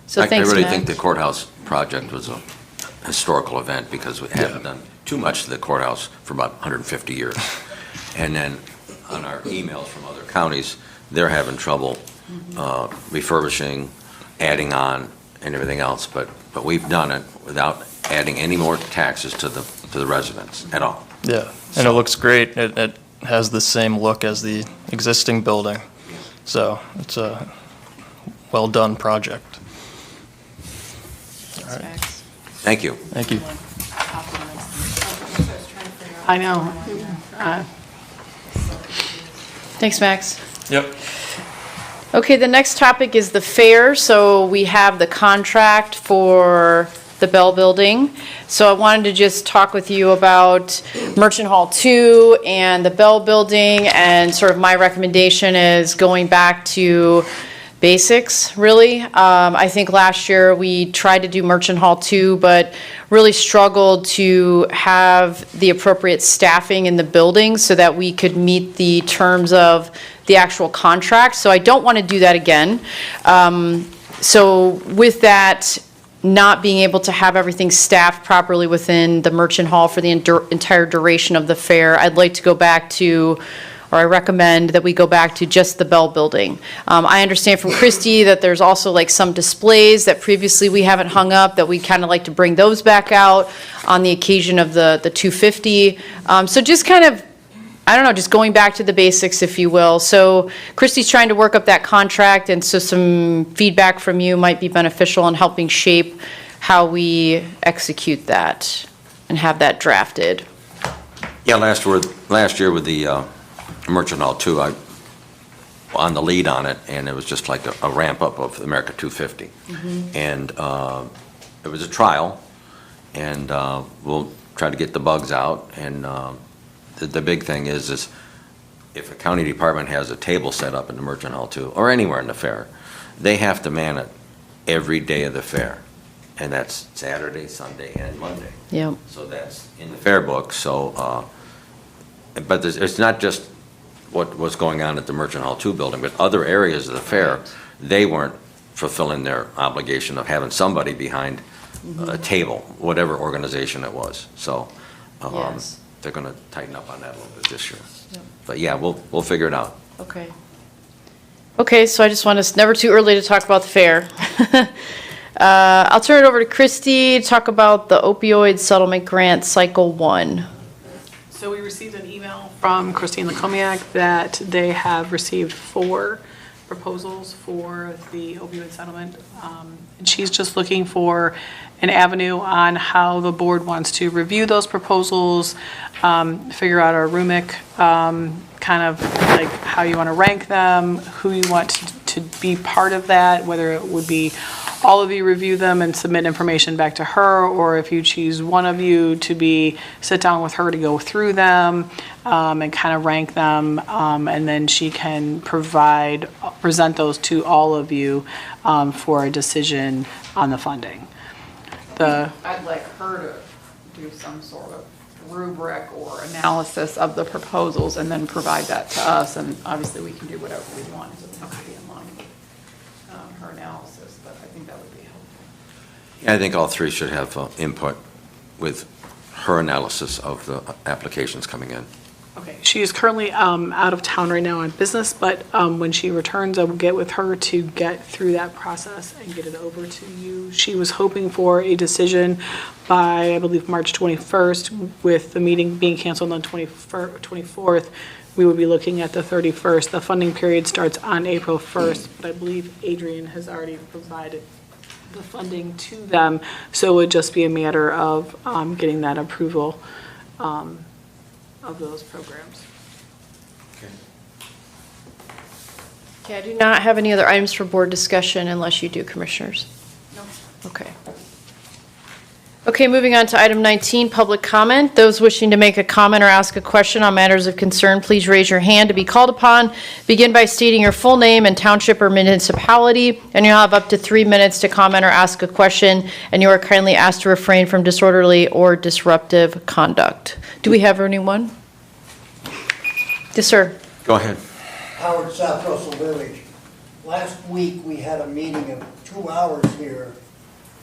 thanks, I really Matt. think the courthouse project was a historical event, because we haven't done too much to the courthouse for about 150 years. And then on our emails from other counties, they're having trouble refurbishing, adding on, and everything else, but we've done it without adding any more taxes to the residents at all. Yeah, and it looks great. It has the same look as the existing building. So it's a well-done project. All right. Thank you. Thank you. I know. Thanks, Max. Yep. Okay, the next topic is the fair. So we have the contract for the Bell Building. So I wanted to just talk with you about Merchant Hall 2 and the Bell Building, and sort of my recommendation is going back to basics, really. I think last year we tried to do Merchant Hall 2, but really struggled to have the appropriate staffing in the building so that we could meet the terms of the actual contract. So I don't want to do that again. So with that, not being able to have everything staffed properly within the Merchant Hall for the entire duration of the fair, I'd like to go back to, or I recommend that we go back to just the Bell Building. I understand from Christy that there's also like some displays that previously we haven't hung up, that we kind of like to bring those back out on the occasion of the 250. So just kind of, I don't know, just going back to the basics, if you will. So Christy's trying to work up that contract, and so some feedback from you might be beneficial in helping shape how we execute that and have that drafted. Yeah, last year with the Merchant Hall 2, I on the lead on it, and it was just like a ramp up of America 250. And it was a trial, and we'll try to get the bugs out. And the big thing is if a county department has a table set up in the Merchant Hall 2, or anywhere in the fair, they have to man it every day of the fair. And that's Saturday, Sunday, and Monday. Yep. So that's in the fair book. So, but it's not just what was going on at the Merchant Hall 2 building, but other areas of the fair, they weren't fulfilling their obligation of having somebody behind a table, whatever organization it was. So Yes. they're going to tighten up on that a little bit this year. Yep. But yeah, we'll figure it out. Okay. Okay, so I just want to, never too early to talk about the fair. I'll turn it over to Christy to talk about the opioid settlement grant cycle 1. So we received an email from Christine Lacomiac that they have received 4 proposals for the opioid settlement. And she's just looking for an avenue on how the board wants to review those proposals, figure out our RUMIC, kind of like how you want to rank them, who you want to be part of that, whether it would be all of you review them and submit information back to her, or if you choose one of you to sit down with her to go through them and kind of rank them, and then she can present those to all of you for a decision on the funding. I'd like her to do some sort of rubric or analysis of the proposals and then provide that to us, and obviously we can do whatever we want. It doesn't have to be in line with her analysis, but I think that would be helpful. Yeah, I think all 3 should have input with her analysis of the applications coming in. Okay, she is currently out of town right now on business, but when she returns, I will get with her to get through that process and get it over to you. She was hoping for a decision by, I believe, March 21st, with the meeting being canceled on 24th. We would be looking at the 31st. The funding period starts on April 1st, but I believe Adrian has already provided the funding to them, so it would just be a matter of getting that approval of those programs. Okay, I do not have any other items for board discussion unless you do, commissioners. No. Okay. Okay, moving on to item 19, public comment. Those wishing to make a comment or ask a question on matters of concern, please raise your hand to be called upon. Begin by stating your full name and township or municipality, and you'll have up to 3 minutes to comment or ask a question, and you are kindly asked to refrain from disorderly or disruptive conduct. Do we have anyone? Yes, sir. Go ahead. Howard, South Russell Village. Last week, we had a meeting of 2 hours here.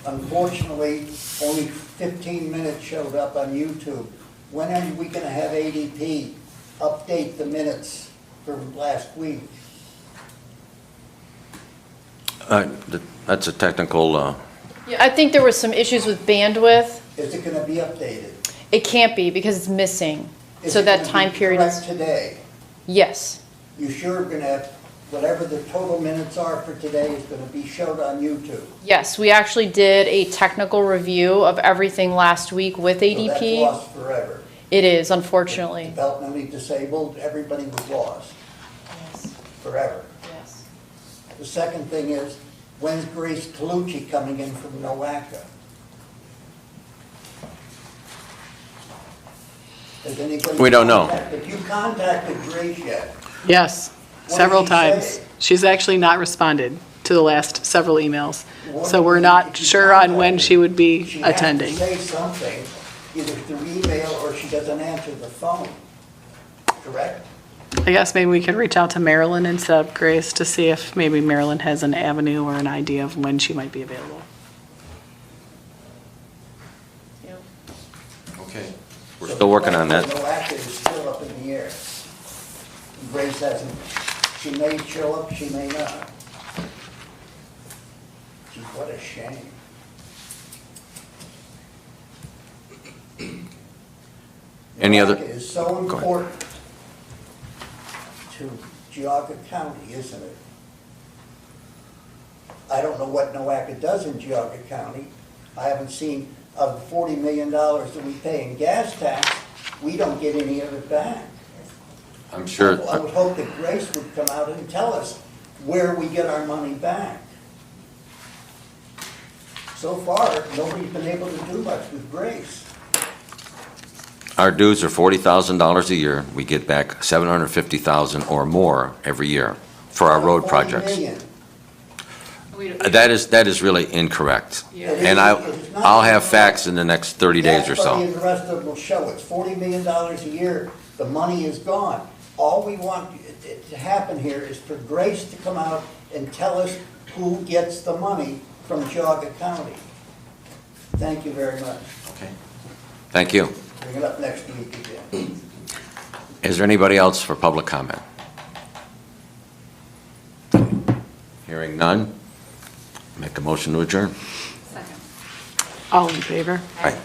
Unfortunately, only 15 minutes showed up on YouTube. When are we going to have ADP update the minutes from last week? That's a technical, Yeah, I think there was some issues with bandwidth. Is it gonna be updated? It can't be because it's missing. Is So it that gonna time be period correct is, today? yes. You sure are gonna have, whatever the total minutes are for today is gonna be showed on YouTube? Yes, we actually did a technical review of everything last week with So that's ADP. lost forever. It is, unfortunately. Developmentally disabled, everybody was lost. Forever. Yes. The second thing is, when's Grace Colucci coming in from NOACA? Has anybody? We don't know. Have you contacted Grace yet? Yes, What did several she times. say? She's actually not responded to the last several emails. What So did we're you- not did you sure on contact when her? she would be She has to attending. say something, either through email or she doesn't answer the phone, correct? I guess maybe we could reach out to Marilyn instead of Grace to see if maybe Marilyn has an avenue or an idea of when she might be available. okay, we're still working on that. NOACA is still up in the air. Grace hasn't, she may show up, she may not. Gee, what a shame. Any other? NOACA is so Go ahead. important to Geauga County, isn't it? I don't know what NOACA does in Geauga County. I haven't seen, of the $40 million that we pay in gas tax, we don't get any of it back. I'm sure, I would hope that Grace would come out and tell us where we get our money back. So far, nobody's been able to do much with Grace. our dues are $40,000 a year. We get back $750,000 or more every year for our road 40 projects. million. That is really incorrect. It And is not I'll have incorrect. facts in the next 30 days or That's funny, so. and the rest of it will show. It's $40 million a year. The money is gone. All we want it to happen here is for Grace to come out and tell us who gets the money from Geauga County. Thank you very much. Thank you. Bring it up next week again. Is there anybody else for public comment? Hearing none, make a motion to adjourn. All in favor? Aye.